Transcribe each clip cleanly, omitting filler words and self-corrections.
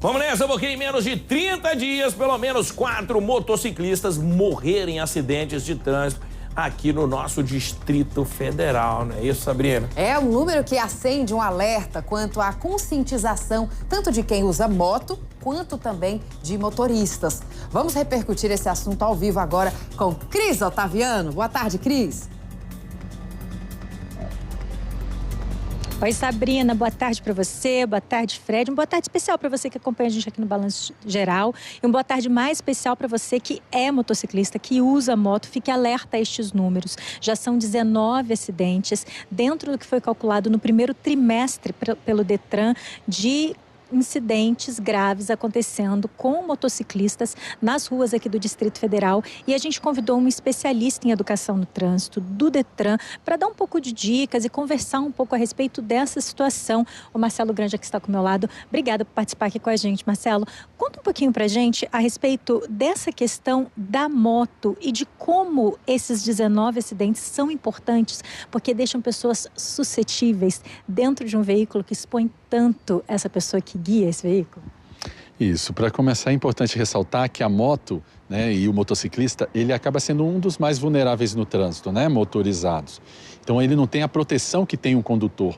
Vamos nessa, porque em menos de 30 dias, pelo menos 4 motociclistas morreram em acidentes de trânsito aqui no nosso Distrito Federal, não é isso, Sabrina? É um número que acende um alerta quanto à conscientização, tanto de quem usa moto, quanto também de motoristas. Vamos repercutir esse assunto ao vivo agora com Cris Otaviano. Boa tarde, Cris. Oi, Sabrina, boa tarde para você, boa tarde, Fred. Uma boa tarde especial para você que acompanha a gente aqui no Balanço Geral. E uma boa tarde mais especial para você que é motociclista, que usa moto. Fique alerta a estes números. Já são 19 acidentes dentro do que foi calculado no primeiro trimestre pelo Detran de incidentes graves acontecendo com motociclistas nas ruas aqui do Distrito Federal. E a gente convidou um especialista em educação no trânsito do Detran para dar um pouco de dicas e conversar um pouco a respeito dessa situação. O Marcelo Grande aqui está com o meu lado. Obrigada por participar aqui com a gente, Marcelo. Conta um pouquinho para a gente a respeito dessa questão da moto e de como esses 19 acidentes são importantes, porque deixam pessoas suscetíveis dentro de um veículo que expõe tanto essa pessoa que guia esse veículo? Isso, para começar é importante ressaltar que a moto, né, e o motociclista, ele acaba sendo um dos mais vulneráveis no trânsito, né, motorizados. Então ele não tem a proteção que tem um condutor.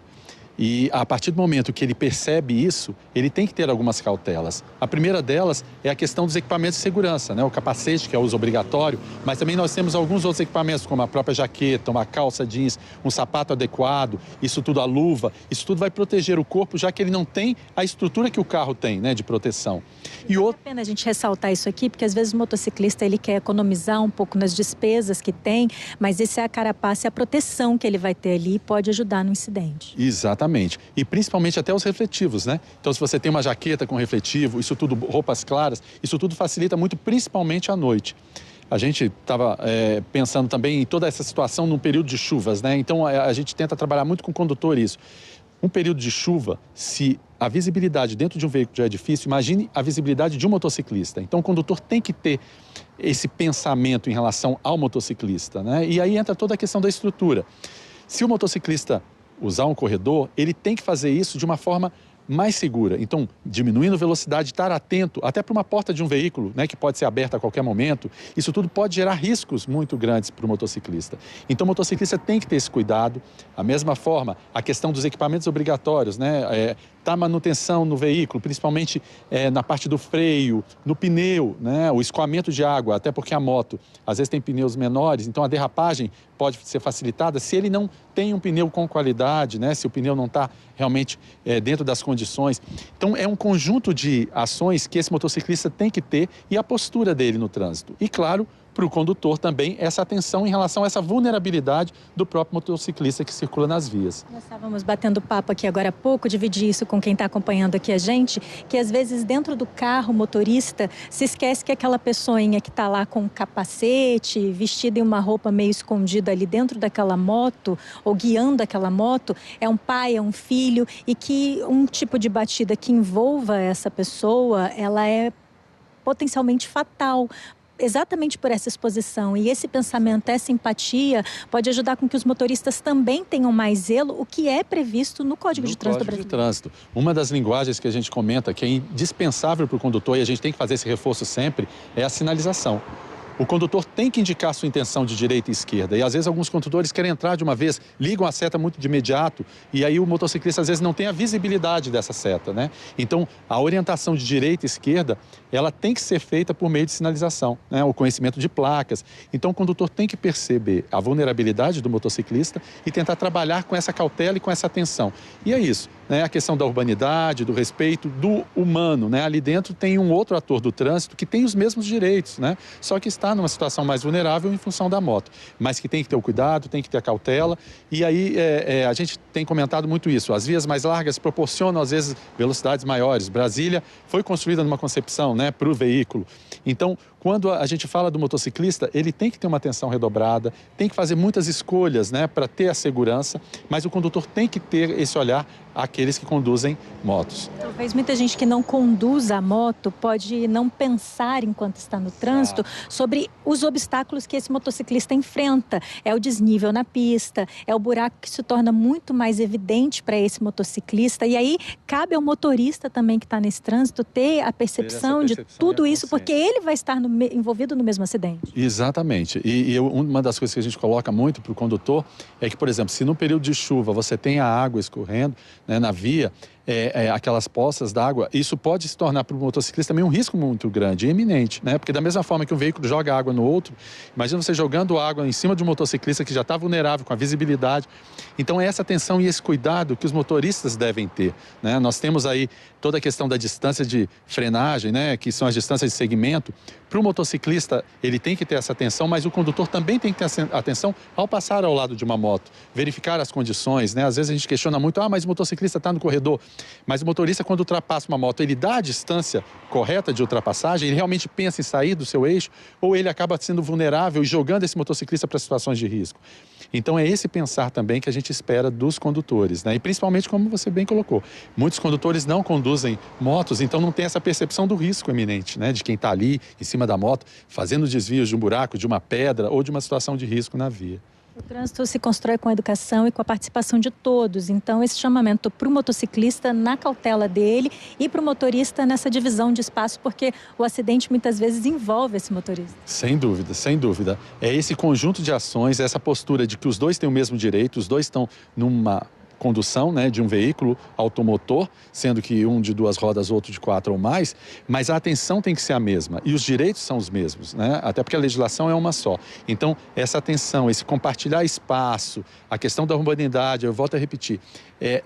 E a partir do momento que ele percebe isso, ele tem que ter algumas cautelas. A primeira delas é a questão dos equipamentos de segurança, né? O capacete, que é o uso obrigatório, mas também nós temos alguns outros equipamentos, como a própria jaqueta, uma calça jeans, um sapato adequado, isso tudo, a luva, isso tudo vai proteger o corpo, já que ele não tem a estrutura que o carro tem, né, de proteção. E vale a pena a gente ressaltar isso aqui, porque às vezes o motociclista ele quer economizar um pouco nas despesas que tem, mas esse é a carapaça e a proteção que ele vai ter ali pode ajudar no incidente. Exatamente. E principalmente até os refletivos, né? Então, se você tem uma jaqueta com refletivo, isso tudo, roupas claras, isso tudo facilita muito, principalmente à noite. A gente estava pensando também em toda essa situação num período de chuvas, né? Então, a gente tenta trabalhar muito com o condutor isso. Um período de chuva, se a visibilidade dentro de um veículo já é difícil, imagine a visibilidade de um motociclista. Então, o condutor tem que ter esse pensamento em relação ao motociclista, né? E aí entra toda a questão da estrutura. Se o motociclista usar um corredor, ele tem que fazer isso de uma forma mais segura. Então, diminuindo a velocidade, estar atento até para uma porta de um veículo, né, que pode ser aberta a qualquer momento, isso tudo pode gerar riscos muito grandes para o motociclista. Então, o motociclista tem que ter esse cuidado. Da mesma forma, a questão dos equipamentos obrigatórios, né, a manutenção no veículo, principalmente na parte do freio, no pneu, né, o escoamento de água, até porque a moto às vezes tem pneus menores, então a derrapagem pode ser facilitada se ele não tem um pneu com qualidade, né, se o pneu não está realmente dentro das condições. Então é um conjunto de ações que esse motociclista tem que ter e a postura dele no trânsito. E claro, para o condutor também essa atenção em relação a essa vulnerabilidade do próprio motociclista que circula nas vias. Nós estávamos batendo papo aqui agora há pouco, dividir isso com quem está acompanhando aqui a gente, que às vezes dentro do carro, o motorista se esquece que aquela pessoinha que está lá com um capacete, vestida em uma roupa meio escondida ali dentro daquela moto, ou guiando aquela moto, é um pai, é um filho, e que um tipo de batida que envolva essa pessoa, ela é potencialmente fatal, exatamente por essa exposição. E esse pensamento, essa empatia, pode ajudar com que os motoristas também tenham mais zelo, o que é previsto no Código de Trânsito brasileiro. Uma das linguagens que a gente comenta que é indispensável para o condutor, e a gente tem que fazer esse reforço sempre, é a sinalização. O condutor tem que indicar sua intenção de direita e esquerda. E às vezes alguns condutores querem entrar de uma vez, ligam a seta muito de imediato e aí o motociclista às vezes não tem a visibilidade dessa seta, né? Então a orientação de direita e esquerda, ela tem que ser feita por meio de sinalização, né? O conhecimento de placas. Então o condutor tem que perceber a vulnerabilidade do motociclista e tentar trabalhar com essa cautela e com essa atenção. E é isso, né? A questão da urbanidade, do respeito do humano, né? Ali dentro tem um outro ator do trânsito que tem os mesmos direitos, né? Só que está numa situação mais vulnerável em função da moto, mas que tem que ter o cuidado, tem que ter a cautela. E aí a gente tem comentado muito isso. As vias mais largas proporcionam às vezes velocidades maiores. Brasília foi construída numa concepção, né, para o veículo. Então quando a gente fala do motociclista, ele tem que ter uma atenção redobrada, tem que fazer muitas escolhas, né, para ter a segurança, mas o condutor tem que ter esse olhar àqueles que conduzem motos. Talvez muita gente que não conduz a moto pode não pensar enquanto está no trânsito sobre os obstáculos que esse motociclista enfrenta. É o desnível na pista, é o buraco que se torna muito mais evidente para esse motociclista. E aí cabe ao motorista também que está nesse trânsito ter a percepção de tudo isso, porque ele vai estar envolvido no mesmo acidente. Exatamente. E uma das coisas que a gente coloca muito para o condutor é que, por exemplo, se no período de chuva você tem a água escorrendo, né, na via, aquelas poças d'água, isso pode se tornar para o motociclista também um risco muito grande e iminente, né? Porque da mesma forma que um veículo joga água no outro, imagina você jogando água em cima de um motociclista que já está vulnerável, com a visibilidade. Então é essa atenção e esse cuidado que os motoristas devem ter, né? Nós temos aí toda a questão da distância de frenagem, né? Que são as distâncias de segmento. Para o motociclista, ele tem que ter essa atenção, mas o condutor também tem que ter essa atenção ao passar ao lado de uma moto, verificar as condições, né? Às vezes a gente questiona muito, mas o motociclista está no corredor. Mas o motorista, quando ultrapassa uma moto, ele dá a distância correta de ultrapassagem? Ele realmente pensa em sair do seu eixo? Ou ele acaba sendo vulnerável e jogando esse motociclista para situações de risco? Então é esse pensar também que a gente espera dos condutores, né? E principalmente, como você bem colocou, muitos condutores não conduzem motos, então não tem essa percepção do risco iminente, né? De quem está ali em cima da moto, fazendo desvios de um buraco, de uma pedra ou de uma situação de risco na via. O trânsito se constrói com a educação e com a participação de todos. Então, esse chamamento para o motociclista na cautela dele e para o motorista nessa divisão de espaço, porque o acidente muitas vezes envolve esse motorista. Sem dúvida, sem dúvida. É esse conjunto de ações, essa postura de que os dois têm o mesmo direito, os dois estão numa condução, né, de um veículo automotor, sendo que um de 2 rodas, outro de 4 ou mais, mas a atenção tem que ser a mesma e os direitos são os mesmos, né? Até porque a legislação é uma só. Então, essa atenção, esse compartilhar espaço, a questão da urbanidade, eu volto a repetir,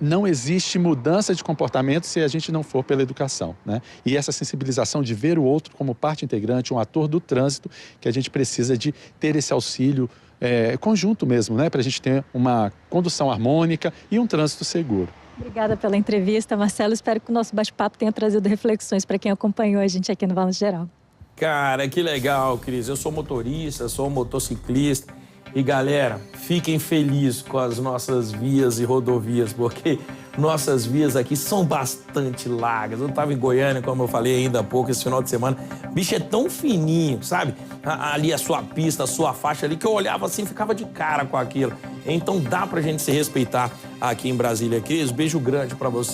não existe mudança de comportamento se a gente não for pela educação, né? E essa sensibilização de ver o outro como parte integrante, um ator do trânsito, que a gente precisa de ter esse auxílio conjunto mesmo, né? Para a gente ter uma condução harmônica e um trânsito seguro. Obrigada pela entrevista, Marcelo. Espero que o nosso bate-papo tenha trazido reflexões para quem acompanhou a gente aqui no Balanço Geral. Cara, que legal, Cris. Eu sou motorista, sou motociclista. E, galera, fiquem felizes com as nossas vias e rodovias, porque nossas vias aqui são bastante largas. Eu estava em Goiânia, como eu falei ainda há pouco, esse final de semana. Bicho, é tão fininho, sabe? Ali a sua pista, a sua faixa ali, que eu olhava assim, ficava de cara com aquilo. Então dá pra gente se respeitar aqui em Brasília. Cris, beijo grande pra você.